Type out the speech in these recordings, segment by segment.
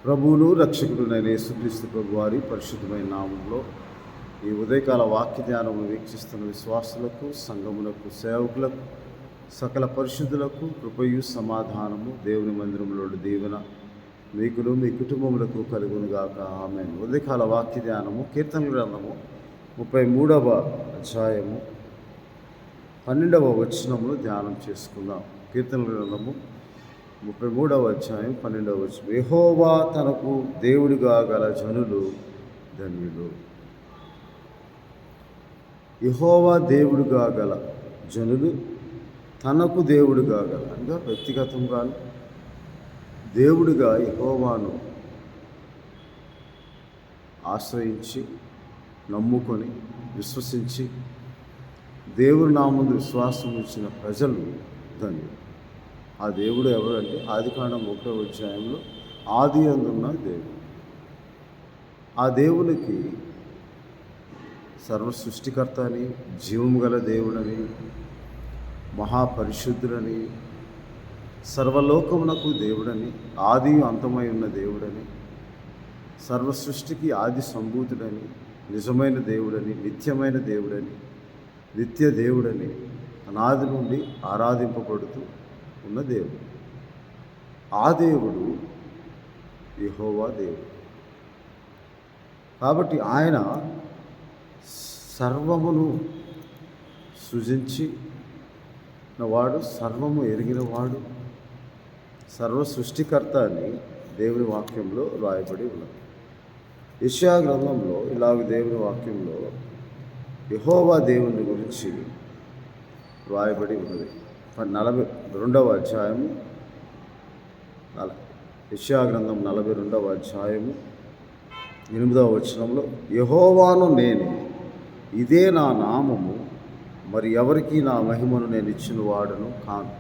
ప్రభువును రక్షకుడునైన యేసుక్రీస్తు ప్రభు వారి పరిశుద్ధమైన నామంలో ఈ ఉదయకాల వాక్య ధ్యానము వీక్షిస్తున్న విశ్వాసులకు, సంఘములకు, సేవకులకు, సకల పరిశుద్ధులకు కృపయు సమాధానము దేవుని మందిరంలో దీవెన మీకును మీ కుటుంబములకు కలుగునుగాక. ఆమేన్. ఉదయకాల వాక్య ధ్యానము కీర్తనల గ్రంథము 33వ అధ్యాయము 12వ వచనమును ధ్యానం చేసుకుందాం. కీర్తనల గ్రంథము 33వ అధ్యాయం 12వ వచనం. యెహోవా తనకు దేవుడిగా గల జనులు ధన్యులు. యెహోవా దేవుడిగా గల జనులు తనకు దేవుడిగా గల అనగా వ్యక్తిగతంగా దేవుడిగా యెహోవాను ఆశ్రయించి నమ్ముకొని విశ్వసించి దేవుని నామందు విశ్వాసం ఇచ్చిన ప్రజలు ధన్యులు. ఆ దేవుడు ఎవరంటే ఆదికాండం 1వ అధ్యాయంలో ఆది అందున్న దేవుడు. ఆ దేవునికి సర్వ సృష్టికర్త అని, జీవము గల దేవుడని, మహాపరిశుద్ధుడని, సర్వలోకమునకు దేవుడని, ఆది అంతమై ఉన్న దేవుడని, సర్వ సృష్టికి ఆది సంభూతుడని, నిజమైన దేవుడని, నిత్యమైన దేవుడని, నిత్య దేవుడని, అనాది నుండి ఆరాధింపబడుతూ ఉన్న దేవుడు. ఆ దేవుడు యెహోవా దేవుడు. కాబట్టి ఆయన సర్వమును సృజించి వాడు, సర్వము ఎరిగినవాడు, సర్వ సృష్టికర్త అని దేవుని వాక్యంలో రాయబడి ఉన్నది. యెషయా గ్రంథంలో ఇలాగ దేవుని వాక్యంలో యెహోవా దేవుని గురించి రాయబడి ఉన్నది. 42వ అధ్యాయము యెషయా గ్రంథం 42వ అధ్యాయము 8వ వచనంలో, యెహోవాను నేనే, ఇదే నా నామము, మరి ఎవరికి నా మహిమను నేను ఇచ్చిన వాడను కాను.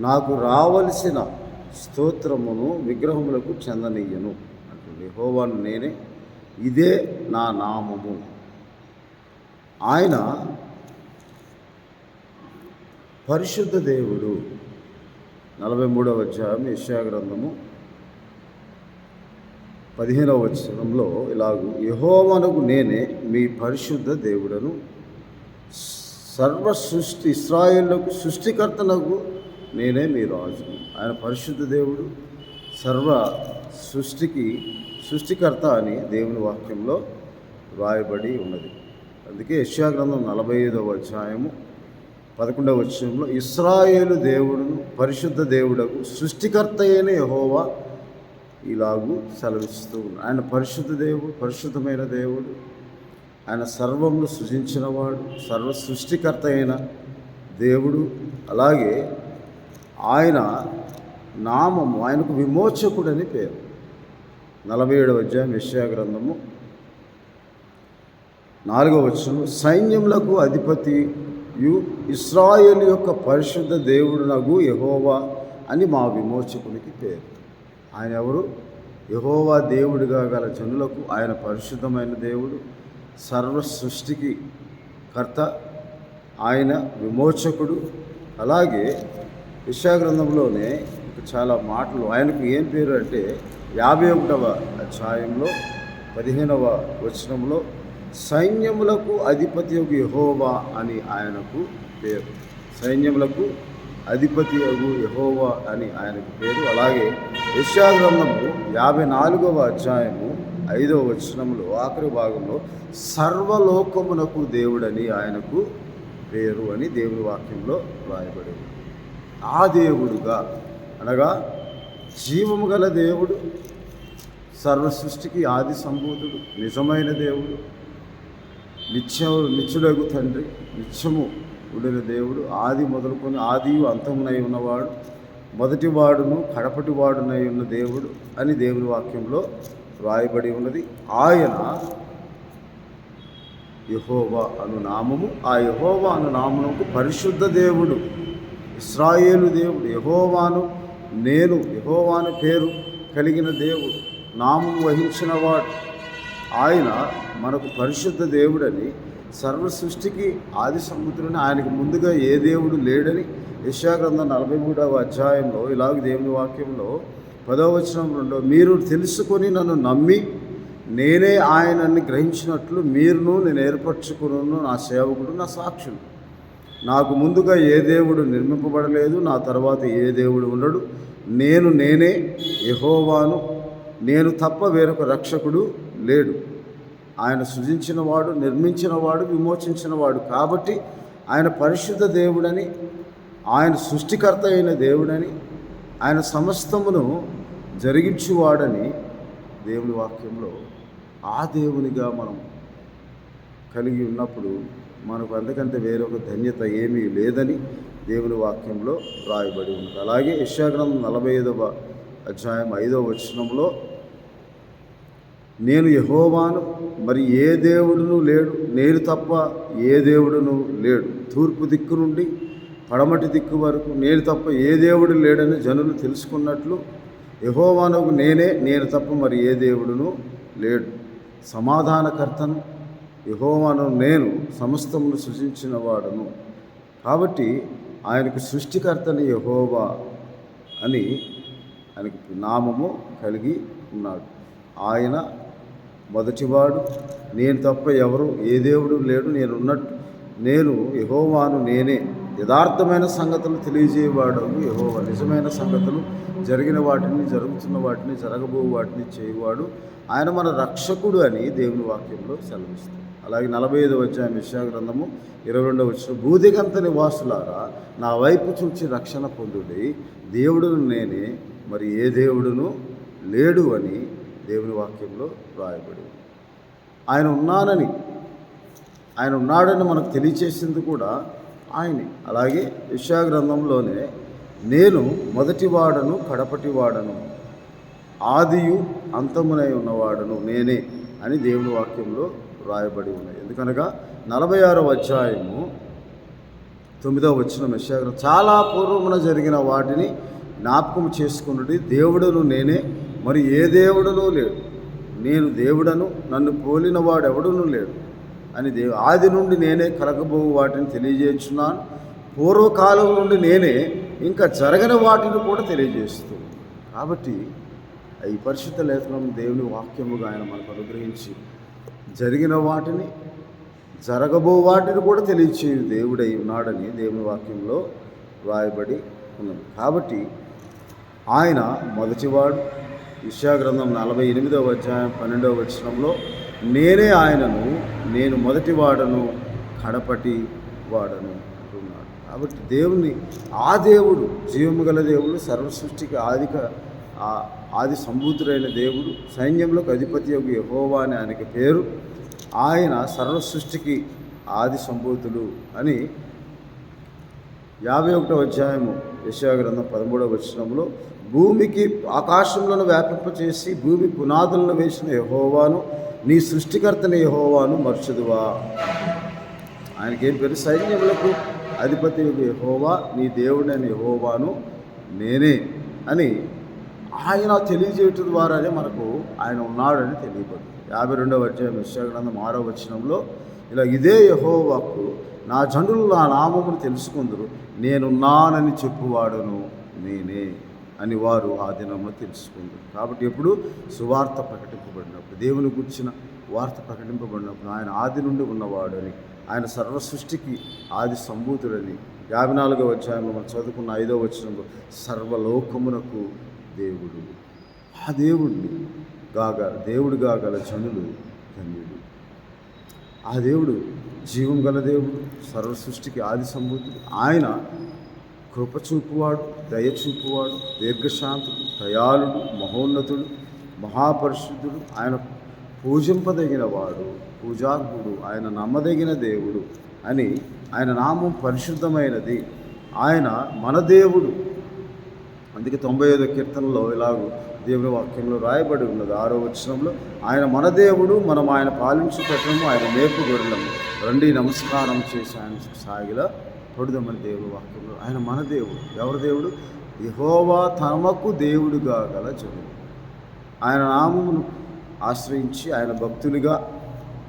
నాకు రావలసిన స్తోత్రమును విగ్రహములకు చెందనీయను అంటుంది. యెహోవాను నేనే, ఇదే నా నామము. ఆయన పరిశుద్ధ దేవుడు. 43వ అధ్యాయం యెషయా గ్రంథము 15వ వచనంలో ఇలాగూ, యెహోవానగు నేనే మీ పరిశుద్ధ దేవుడను, సర్వ సృష్టి ఇశ్రాయేలుకు సృష్టికర్తనకు నేనే మీ రాజును. ఆయన పరిశుద్ధ దేవుడు, సర్వ సృష్టికి సృష్టికర్త అని దేవుని వాక్యంలో రాయబడి ఉన్నది. అందుకే యెషయా గ్రంథం 45వ అధ్యాయము 11వ వచనంలో, ఇశ్రాయేలు దేవుడును పరిశుద్ధ దేవుడకు సృష్టికర్త అయిన యెహోవా ఇలాగూ సెలవిస్తూ ఉన్నాడు. ఆయన పరిశుద్ధ దేవుడు, పరిశుద్ధమైన దేవుడు. ఆయన సర్వమును సృజించినవాడు, సర్వ సృష్టికర్త అయిన దేవుడు. అలాగే ఆయన నామము, ఆయనకు విమోచకుడని పేరు. 47వ అధ్యాయం యెషయా గ్రంథము 4వ వచనం, సైన్యములకు అధిపతియు ఇశ్రాయేలు యొక్క పరిశుద్ధ దేవుడునగు యెహోవా అని మా విమోచకునికి పేరు. ఆయన ఎవరు? యెహోవా దేవుడిగా గల జనులకు ఆయన పరిశుద్ధమైన దేవుడు, సర్వ సృష్టికి కర్త, ఆయన విమోచకుడు. అలాగే యెషయా గ్రంథంలోనే చాలా మాటలు, ఆయనకు ఏం పేరు అంటే 51వ అధ్యాయంలో 15వ వచనంలో, సైన్యములకు అధిపతియగు యెహోవా అని ఆయనకు పేరు. సైన్యములకు అధిపతియగు యెహోవా అని ఆయనకు పేరు. అలాగే యెషయా గ్రంథము 54వ అధ్యాయము 5వ వచనంలో ఆఖరి భాగంలో, సర్వలోకమునకు దేవుడని ఆయనకు పేరు అని దేవుని వాక్యంలో రాయబడింది. ఆ దేవుడుగా అనగా జీవము గల దేవుడు, సర్వ సృష్టికి ఆది సంభూతుడు, నిజమైన దేవుడు, నిత్యుడగు తండ్రి, నిత్యము ఉండిన దేవుడు, ఆది మొదలుకొని ఆదియు అంతమునై ఉన్నవాడు, మొదటివాడును కడపటివాడునై ఉన్న దేవుడు అని దేవుని వాక్యంలో రాయబడి ఉన్నది. ఆయన యెహోవా అను నామము, ఆ యెహోవా అను నామమునకు పరిశుద్ధ దేవుడు, ఇశ్రాయేలు దేవుడు, యెహోవాను పేరు కలిగిన దేవుడు, నామం వహించినవాడు. ఆయన మనకు పరిశుద్ధ దేవుడని, సర్వ సృష్టికి ఆది సంభూతుడని, ఆయనకు ముందుగా ఏ దేవుడు లేడని యెషయా గ్రంథం 43వ అధ్యాయంలో ఇలాగ దేవుని వాక్యంలో 10వ వచనం 2, మీరు తెలుసుకొని నన్ను నమ్మి నేనే ఆయనని గ్రహించినట్లు మీరును నేను ఏర్పరచుకున్నాను నా సేవకుడు నా సాక్షులు. నాకు ముందుగా ఏ దేవుడు నిర్మింపబడలేదు, నా తర్వాత ఏ దేవుడు ఉండడు. నేనే యెహోవాను, నేను తప్ప వేరొక రక్షకుడు లేడు. ఆయన సృజించినవాడు, నిర్మించినవాడు, విమోచించినవాడు. కాబట్టి ఆయన పరిశుద్ధ దేవుడని, ఆయన సృష్టికర్త అయిన దేవుడని, ఆయన సమస్తమును జరిగించువాడని దేవుని వాక్యంలో ఆ దేవునిగా మనం కలిగి ఉన్నప్పుడు మనకు అందుకంటే వేరొక ధన్యత ఏమీ లేదని దేవుని వాక్యంలో రాయబడి ఉంది. అలాగే యెషయా గ్రంథం 45వ అధ్యాయం 5వ వచనంలో, నేను యెహోవాను, మరి ఏ దేవుడును లేడు, నేను తప్ప ఏ దేవుడును లేడు. తూర్పు దిక్కు నుండి పడమటి దిక్కు వరకు నేను తప్ప ఏ దేవుడు లేడని జనులు తెలుసుకున్నట్లు యెహోవానకు నేనే, నేను తప్ప మరి ఏ దేవుడును లేడు. సమాధానకర్తను యెహోవాను, నేను సమస్తమును సృజించిన వాడను. కాబట్టి ఆయనకు సృష్టికర్తని యెహోవా అని ఆయనకు నామము కలిగి ఉన్నాడు. ఆయన మొదటివాడు, నేను తప్ప ఎవరు ఏ దేవుడు లేడు, నేను యెహోవాను, నేనే. యథార్థమైన సంగతులు తెలియజేయవాడు యెహోవా. నిజమైన సంగతులు, జరిగిన వాటిని, జరుగుతున్న వాటిని, జరగబో వాటిని చేయవాడు. ఆయన మన రక్షకుడు అని దేవుని వాక్యంలో సెలవిస్తుంది. అలాగే 45వ అధ్యాయం యెషయా గ్రంథము 22వ వచనం, భూదిగంత నివాసులారా నా వైపు చూచి రక్షణ పొందుడి, దేవుడును నేనే, మరి ఏ దేవుడును లేడు అని దేవుని వాక్యంలో రాయబడి. ఆయన ఉన్నాడని మనకు తెలియచేసింది కూడా ఆయనే. అలాగే యెషయా గ్రంథంలోనే, నేను మొదటివాడను కడపటివాడను, ఆదియు అంతమునై ఉన్నవాడను నేనే అని దేవుని వాక్యంలో రాయబడి ఉన్నాయి. ఎందుకనగా 46వ అధ్యాయము 9వ వచనం యెషయా గ్రంథం, చాలా పూర్వమున జరిగిన వాటిని జ్ఞాపకం చేసుకున్నది, దేవుడును నేనే, మరి ఏ దేవుడునూ లేడు. నేను దేవుడను, నన్ను పోలిన వాడెవడునూ లేడు అని ఆది నుండి నేనే కలగబో వాటిని తెలియజేస్తున్నాను. పూర్వకాలం నుండి నేనే ఇంకా జరగని వాటిని కూడా తెలియజేస్తుంది. కాబట్టి ఈ పరిశుద్ధ లేఖనం దేవుని వాక్యముగా ఆయన మనకు అనుగ్రహించి జరిగిన వాటిని, జరగబో వాటిని కూడా తెలియచే దేవుడై ఉన్నాడని దేవుని వాక్యంలో రాయబడి ఉన్నది. కాబట్టి ఆయన మొదటివాడు. యెషయా గ్రంథం 48వ అధ్యాయం 12వ వచనంలో, నేనే ఆయనను, నేను మొదటివాడను కడపటి వాడను అంటున్నాడు. కాబట్టి ఆ దేవుడు జీవము గల దేవుడు, సర్వసృష్టికి ఆది సంభూతుడైన దేవుడు, సైన్యంలోకి అధిపతి యొక్క యెహోవా అని ఆయనకి పేరు. ఆయన సర్వసృష్టికి ఆది సంభూతుడు అని 51వ అధ్యాయము యెషయా గ్రంథం 13వ వచనంలో, భూమికి ఆకాశంలో వ్యాపింపచేసి భూమి పునాదులను వేసిన యెహోవాను, నీ సృష్టికర్తని యెహోవాను మర్చిదువా. ఆయనకేం పేరు? సైన్యములకు అధిపతి యెహోవా, నీ దేవుడైన యెహోవాను నేనే అని ఆయన తెలియజేయటం ద్వారానే మనకు ఆయన ఉన్నాడని తెలియబడింది. 52వ అధ్యాయం యెషయా గ్రంథం 6వ వచనంలో ఇలా, ఇదే యెహోవాకు నా జనులు నా నామమును తెలుసుకుందురు, నేనున్నానని చెప్పువాడును నేనే అని వారు ఆ దినంలో తెలుసుకుంది. కాబట్టి ఎప్పుడు సువార్త ప్రకటింపబడినప్పుడు, దేవుని గురించిన వార్త ప్రకటింపబడినప్పుడు ఆయన ఆది నుండి ఉన్నవాడని, ఆయన సర్వ సృష్టికి ఆది సంభూతుడని 54వ అధ్యాయంలో మనం చదువుకున్న 5వ వచనంలో, సర్వలోకమునకు దేవుడు, ఆ దేవుడు కాగల జనులు ధన్యుడు. ఆ దేవుడు జీవం గల దేవుడు, సర్వ సృష్టికి ఆది సంభూతుడు. ఆయన కృప చూపువాడు, దయ చూపువాడు, దీర్ఘశాంతుడు, దయాళుడు, మహోన్నతుడు, మహాపరిశుద్ధుడు, ఆయన పూజింపదగిన వాడు, పూజార్హుడు, ఆయన నమ్మదగిన దేవుడు అని, ఆయన నామం పరిశుద్ధమైనది, ఆయన మన దేవుడు. అందుకే 95వ కీర్తనలో ఇలాగూ దేవుని వాక్యంలో రాయబడి ఉన్నది 6వ వచనంలో, ఆయన మన దేవుడు, మనం ఆయన పాలించు పెట్టడము, ఆయన మేపు గొర్రెలము, రండి నమస్కారం చేసి ఆయన సాగిలా పొడుదమని దేవుని వాక్యంలో. ఆయన మన దేవుడు. ఎవరి దేవుడు? యెహోవా తమకు దేవుడుగా గల జనులు. ఆయన నామమును ఆశ్రయించి ఆయన భక్తులుగా,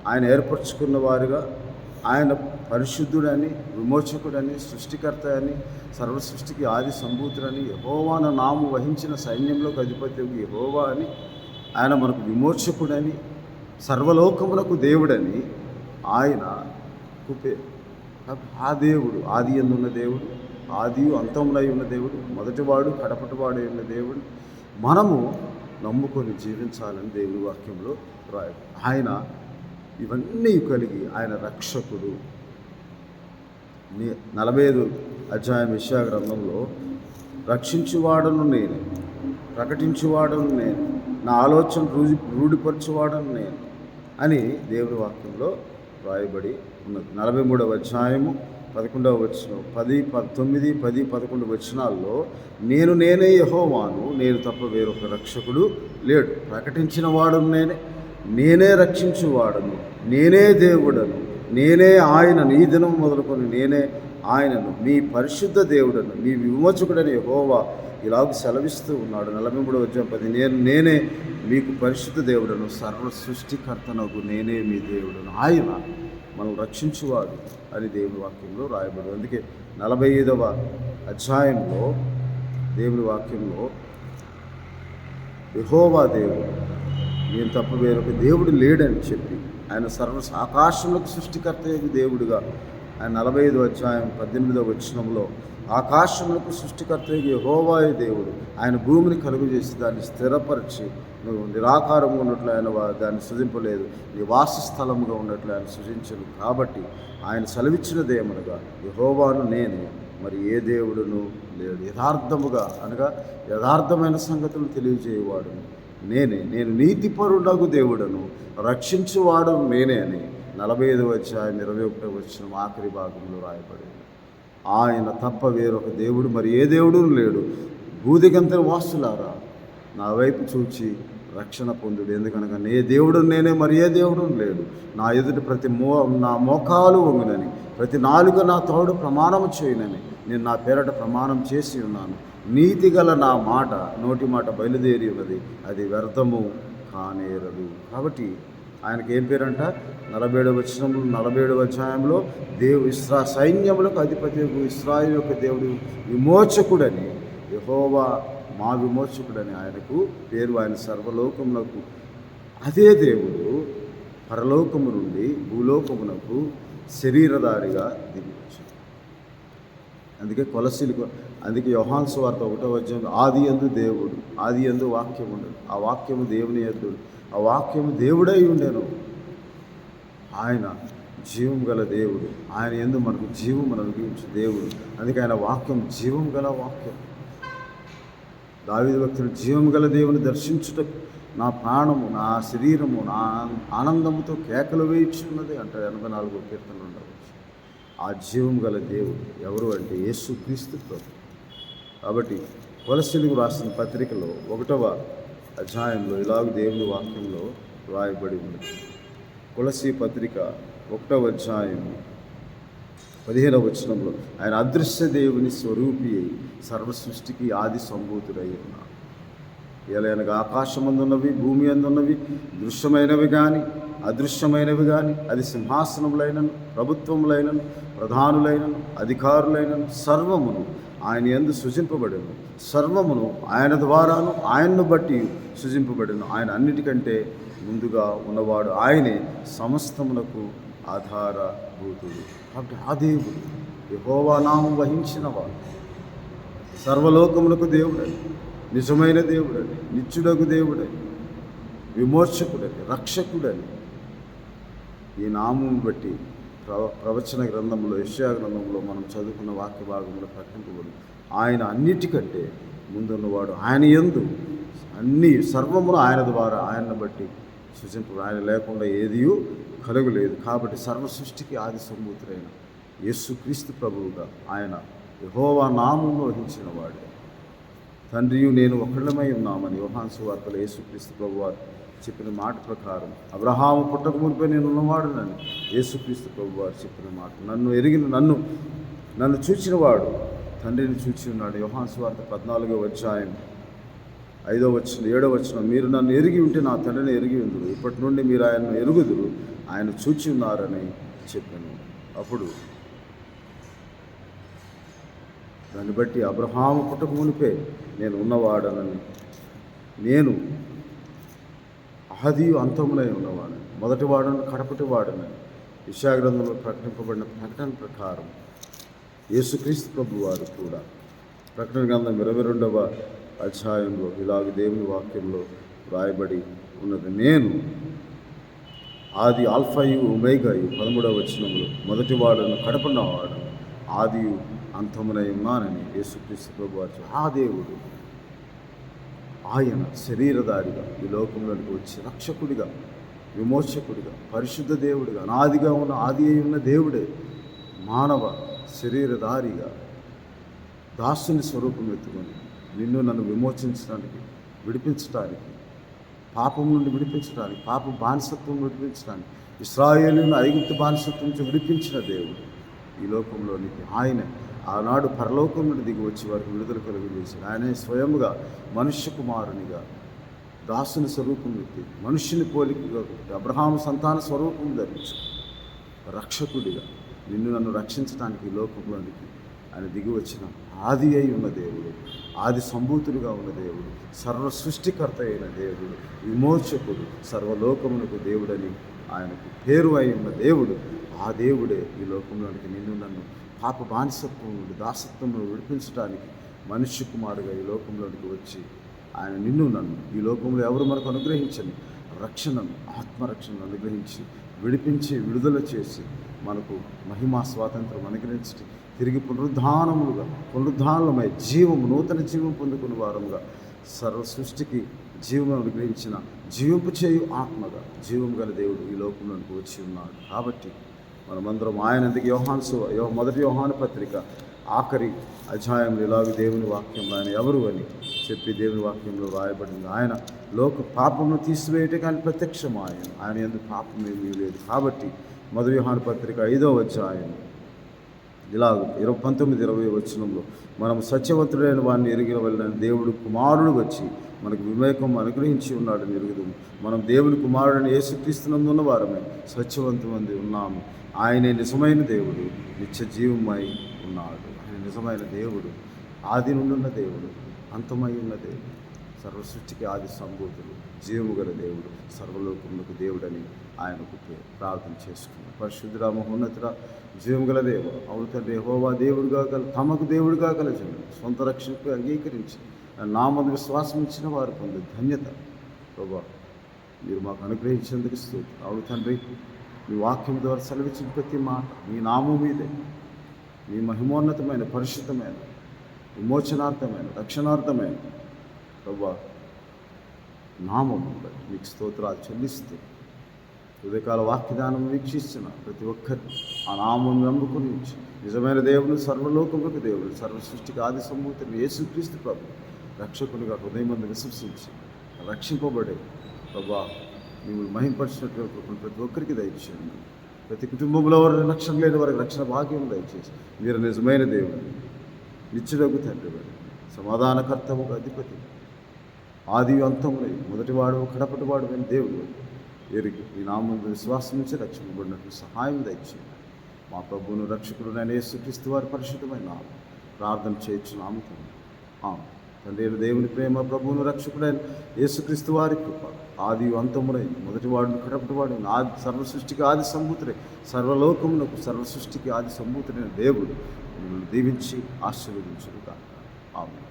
ఆయన ఏర్పరచుకున్న వారుగా, ఆయన పరిశుద్ధుడని, విమోచకుడని, సృష్టికర్త అని, సర్వ సృష్టికి ఆది సంభూతుడని, యెహోవా అన్న నామం వహించిన సైన్యంలోకి అధిపతి యెహోవా అని, ఆయన మనకు విమోచకుడని, సర్వలోకమునకు దేవుడని ఆయనకు పేరు. ఆ దేవుడు ఆది యందున్న దేవుడు, ఆదియు అంతమునై ఉన్న దేవుడు, మొదటివాడు కడపటివాడు ఉన్న దేవుడు మనము నమ్ముకొని జీవించాలని దేవుడి వాక్యంలో రాయడు. ఆయన ఇవన్నీ కలిగి ఆయన రక్షకుడు. 45 అధ్యాయం యెషయా గ్రంథంలో రక్షించువాడను నేనే, ప్రకటించువాడను నేను, నా ఆలోచన రూఢిపరచువాడను నేను అని దేవుడి వాక్యంలో రాయబడి ఉన్నది. 43వ అధ్యాయము 11వ వచనం, 10, 9, 10, 11 వచనాల్లో నేనే యెహోవాను, నేను తప్ప వేరొక రక్షకుడు లేడు. ప్రకటించిన వాడను నేనే రక్షించువాడను, నేనే దేవుడను, నేనే ఆయనను, ఈ దినం మొదలుకొని నేనే ఆయనను, మీ పరిశుద్ధ దేవుడను, మీ విమోచకుడని యెహోవా ఇలాగ సెలవిస్తూ ఉన్నాడు. 43వ అధ్యాయం 10, నేనే మీకు పరిశుద్ధ దేవుడను, సర్వ సృష్టికర్తనకు నేనే మీ దేవుడను. ఆయన మనం రక్షించువాడు అని దేవుని వాక్యంలో రాయబడి. అందుకే 45వ అధ్యాయంలో దేవుని వాక్యంలో యెహోవా దేవుడు, నేను తప్ప వేరొక దేవుడు లేడని చెప్పి ఆయన ఆకాశంలోకి సృష్టికర్త దేవుడుగా ఆయన 45వ అధ్యాయం 18వ వచనంలో ఆకాశములకు సృష్టికర్త యెహోవాయే దేవుడు, ఆయన భూమిని కలుగు చేసి దాన్ని స్థిరపరిచి నువ్వు నిరాకారంగా ఉన్నట్లు ఆయన దాన్ని సృజింపలేదు, నివాస స్థలముగా ఉన్నట్లు ఆయన సృజించను. కాబట్టి ఆయన సెలవిచ్చినదేమనగా యెహోవాను నేనే, మరి ఏ దేవుడును లేడు. యథార్థముగా అనగా యథార్థమైన సంగతులు తెలియజేయవాడు నేను నీతిపరుడగు దేవుడను, రక్షించువాడు నేనే అని 45వ అధ్యాయం 21వ వచనం ఆఖరి భాగంలో రాయబడింది. ఆయన తప్ప వేరొక దేవుడు మరి ఏ దేవుడు లేడు. భూదిగంతర వాసులారా నా వైపు చూచి రక్షణ పొందుడు, ఎందుకనగా నే దేవుడు నేనే, మరి ఏ దేవుడు లేడు. నా ఎదుటి నా మోకాలు వంగునని, ప్రతి నాలుక నా తోడు ప్రమాణం చేయనని నేను నా పేరట ప్రమాణం చేసి ఉన్నాను. నీతిగల నా మాట నోటి మాట బయలుదేరి ఉన్నది, అది వ్యర్థము కానేరదు. కాబట్టి ఆయనకి ఏం పేరంట? 47వ వచనంలో 47వ అధ్యాయంలో సైన్యములకు అధిపతి ఇశ్రాయేలు యొక్క దేవుడు విమోచకుడని, యెహోవా మా విమోచకుడని ఆయనకు పేరు. ఆయన సర్వలోకమునకు అదే దేవుడు పరలోకము నుండి భూలోకమునకు శరీరధారిగా దిగివచ్చాడు. అందుకే యోహాను సువార్త 1వ అధ్యాయం ఆది యందు దేవుడు, ఆది యందు వాక్యం ఉండదు, ఆ వాక్యము దేవుని యందు, ఆ వాక్యము దేవుడై ఉండెను. ఆయన జీవం గల దేవుడు, ఆయన యందు మనకు జీవం అనుభవించు దేవుడు. అందుకే ఆయన వాక్యం జీవం గల వాక్యం. దావీదు భక్తుడు జీవం గల దేవుని దర్శించుటకు నా ప్రాణము, నా శరీరము, నా ఆనందముతో కేకలు వేయించున్నది అంటాడు 84వ కీర్తనలో ఉండవచ్చు. ఆ జీవం గల దేవుడు ఎవరు అంటే యేసుక్రీస్తు ప్రభు. కాబట్టి కొలస్సీలకు రాసిన పత్రికలో 1వ అధ్యాయంలో ఇలాగ దేవుని వాక్యంలో రాయబడి ఉంది. కొలస్సీ పత్రిక 1వ అధ్యాయం 15వ వచనంలో ఆయన అదృశ్య దేవుని స్వరూపి అయి సర్వ సృష్టికి ఆది సంభూతుడై ఉన్నాడు. ఎలాగనగా ఆకాశమందున్నవి భూమి అందున్నవి, దృశ్యమైనవి కానీ అదృశ్యమైనవి కానీ, అది సింహాసనములైనను, ప్రభుత్వములైనను, ప్రధానులైనను, అధికారులైనను సర్వమును ఆయన యందు సృజింపబడెను. సర్వమును ఆయన ద్వారాను ఆయన్ను బట్టి సృజింపబడెను. ఆయన అన్నిటికంటే ముందుగా ఉన్నవాడు, ఆయనే సమస్తమునకు ఆధారభూతుడు. కాబట్టి ఆ దేవుడు యెహోవా నామం వహించినవాడు, సర్వలోకములకు దేవుడని, నిజమైన దేవుడని, నిత్యుడకు దేవుడని, విమోచకుడని, రక్షకుడని ఈ నామం బట్టి ప్రవచన గ్రంథంలో యెషయా గ్రంథంలో మనం చదువుకున్న వాక్య భాగంలో ప్రకటింపబడి ఆయన అన్నిటికంటే ముందున్నవాడు. ఆయన యందు అన్ని సర్వమును ఆయన ద్వారా ఆయన్ని బట్టి సృజింపు, ఆయన లేకుండా ఏదియూ కలుగలేదు. కాబట్టి సర్వ సృష్టికి ఆది సంభూతుడైన యేసుక్రీస్తు ప్రభువుగా ఆయన యెహోవా నామమును వహించిన వాడు. తండ్రియు నేను ఒకళ్ళమై ఉన్నామని యోహాను సువార్తలో యేసుక్రీస్తు ప్రభువారు చెప్పిన మాట ప్రకారం, అబ్రహాము పుట్టక మునిపే నేను ఉన్నవాడునని యేసుక్రీస్తు ప్రభువారు చెప్పిన మాట, నన్ను చూచినవాడు తండ్రిని చూచి ఉన్నాడు. యోహాను సువార్త 14వ అధ్యాయం 5వ వచనం 7వ వచనం, మీరు నన్ను ఎరిగి ఉంటే నా తండ్రిని ఎరిగి ఉందురు, ఇప్పటి నుండి మీరు ఆయన్ను ఎరుగుదురు, ఆయన చూచి ఉన్నారని చెప్పాను. అప్పుడు దాన్ని బట్టి అబ్రహాము పుట్టక మునిపే నేను ఉన్నవాడనని, నేను ఆదియు అంతమునై ఉన్నవాడని, మొదటి వాడను కడపటి వాడనని యెషయా గ్రంథంలో ప్రకటింపబడిన ప్రకటన ప్రకారం యేసుక్రీస్తు ప్రభు వారు కూడా ప్రకటన గ్రంథం 22వ అధ్యాయంలో ఇలాగ దేవుని వాక్యంలో రాయబడి ఉన్నది, నేను ఆది ఆల్ఫాయు ఒమేగాయు 13వ వచనంలో మొదటి వాడను కడపన వాడను ఆదియు అంతమునై ఉన్నానని యేసుక్రీస్తు ప్రభు వారు. ఆ దేవుడు ఆయన శరీరధారిగా ఈ లోకంలోనికి వచ్చి రక్షకుడిగా, విమోచకుడిగా, పరిశుద్ధ దేవుడిగా, అనాదిగా ఉన్న ఆది అయి ఉన్న దేవుడే మానవ శరీరధారిగా దాసుని స్వరూపం ఎత్తుకొని నిన్ను నన్ను విమోచించడానికి, విడిపించడానికి, పాపం నుండి విడిపించడానికి, పాప బానిసత్వం విడిపించడానికి, ఇశ్రాయేలును ఐగుప్తు బానిసత్వం నుంచి విడిపించిన దేవుడు ఈ లోకంలోనికి ఆయన ఆనాడు పరలోకం నుండి దిగి వచ్చి వారికి విడుదల కలిగజేశాడు. ఆయనే స్వయముగా మనుష్య కుమారునిగా దాసుని స్వరూపం ఎత్తి మనుష్యుని పోలికగా అబ్రహాము సంతాన స్వరూపం ధరించి రక్షకుడిగా నిన్ను నన్ను రక్షించడానికి ఈ లోకంలోనికి ఆయన దిగి వచ్చిన ఆది అయి ఉన్న దేవుడు, ఆది సంభూతుడిగా ఉన్న దేవుడు, సర్వ సృష్టికర్త అయిన దేవుడు, విమోచకుడు, సర్వలోకమునకు దేవుడని ఆయనకు పేరు అయి ఉన్న దేవుడు, ఆ దేవుడే ఈ లోకంలోనికి నిన్ను నన్ను పాప బానిసత్వం నుండి, దాసత్వం నుండి విడిపించడానికి మనుష్య కుమారుగా ఈ లోకంలోనికి వచ్చి ఆయన నిన్ను నన్ను ఈ లోకంలో ఎవరు మనకు అనుగ్రహించని రక్షణను, ఆత్మరక్షణను అనుగ్రహించి విడిపించి విడుదల చేసి మనకు మహిమా స్వాతంత్రం అనుగ్రహించి తిరిగి పునరుద్ధానమై జీవము, నూతన జీవం పొందుకున్న వారంగా సర్వ సృష్టికి జీవం అనుగ్రహించిన జీవింపు చేయు ఆత్మగా జీవం గల దేవుడు ఈ లోకంలోనికి వచ్చి ఉన్నాడు. కాబట్టి మనమందరం ఆయనందుకు మొదటి యోహాను పత్రిక ఆఖరి అధ్యాయంలో ఇలాగ దేవుని వాక్యంలో ఆయన ఎవరు అని చెప్పి దేవుని వాక్యంలో రాయబడింది. ఆయన పాపమును తీసివేయటే కానీ ప్రత్యక్షం ఆయన ఎందుకు పాపం ఏమీ లేదు. కాబట్టి మొదటి యోహాను పత్రిక 5వ అధ్యాయం ఇలాగ 19-20 వచనంలో మనం సత్యవంతుడైన వాడిని ఎరిగిన వలన దేవుడు కుమారుడు వచ్చి మనకు వివేకం అనుగ్రహించి ఉన్నాడని ఎరుగుదాము. మనం దేవుని కుమారుడిని యేసుక్రీస్తునందున్న వారమే సత్యవంతమంది ఉన్నాము. ఆయనే నిజమైన దేవుడు, నిత్య జీవమై ఉన్నాడు. ఆయన నిజమైన దేవుడు, ఆది నుండి ఉన్న దేవుడు, అంతమై ఉన్న దేవుడు, సర్వ సృష్టికి ఆది సంభూతుడు, జీవము గల దేవుడు, సర్వలోకములకు దేవుడని ఆయనకు ప్రార్థన చేసుకున్నాడు. పరిశుద్ధుడా, మహోన్నతుడా, జీవము గల దేవ, అవును తండ్రి యెహోవా దేవుడుగా తమకు దేవుడిగా కలజను సొంత రక్షణకు అంగీకరించి నామందు విశ్వాసం ఇచ్చిన వారు పొందే ధన్యత ప్రభా మీరు మాకు అనుగ్రహించేందుకు స్తోత్రం. అవును తండ్రి, మీ వాక్యం ద్వారా సెలవిచ్చిన ప్రతి మాట మీ నామం మీదే, మీ మహిమోన్నతమైన, పరిశుద్ధమైన, విమోచనార్థమైన, రక్షణార్థమైన ప్రభా నామము బట్టి మీకు స్తోత్రాలు చెల్లిస్తూ ఉదయకాల వాక్యదానం వీక్షిస్తున్న ప్రతి ఒక్కరిని ఆ నామం నమ్ముకుని నిజమైన దేవుడు, సర్వలోకములకు దేవుడు, సర్వ సృష్టికి ఆది సంభూతుడు యేసుక్రీస్తు ప్రభు రక్షకునిగా హృదయమందు విశ్వసించి రక్షింపబడే ప్రభా మిమ్మల్ని మహింపరిచినటువంటి ప్రతి ఒక్కరికి దయచేయండి. ప్రతి కుటుంబంలో వారి రక్షణ లేని వారికి రక్షణ భాగ్యం దయచేసి మీరు నిజమైన దేవుడు, నిత్యుడగు తండ్రి, సమాధానకర్తముగా అధిపతి, ఆది అంతములై మొదటివాడు కడపటివాడు అని దేవుడు ఎరిగి ఈ నామం విశ్వాసం నుంచి రక్షింపబడినట్లు సహాయం దయచేయండి. మా ప్రభువును రక్షకుడు నేను యేసుక్రీస్తు వారి పరిశుద్ధమైన నామం ప్రార్థన చేయొచ్చు నామం తండ్రి దేవుని ప్రేమ, ప్రభువును రక్షకుడైన యేసుక్రీస్తు వారి కృప, ఆది అంతములై మొదటివాడు కడపటివాడు, ఆది సర్వ సృష్టికి ఆది సంభూతుడై సర్వలోకమునకు సర్వ సృష్టికి ఆది సంభూతుడైన దేవుడు మిమ్మల్ని దీవించి ఆశీర్వదించుగాక. ఆమేన్.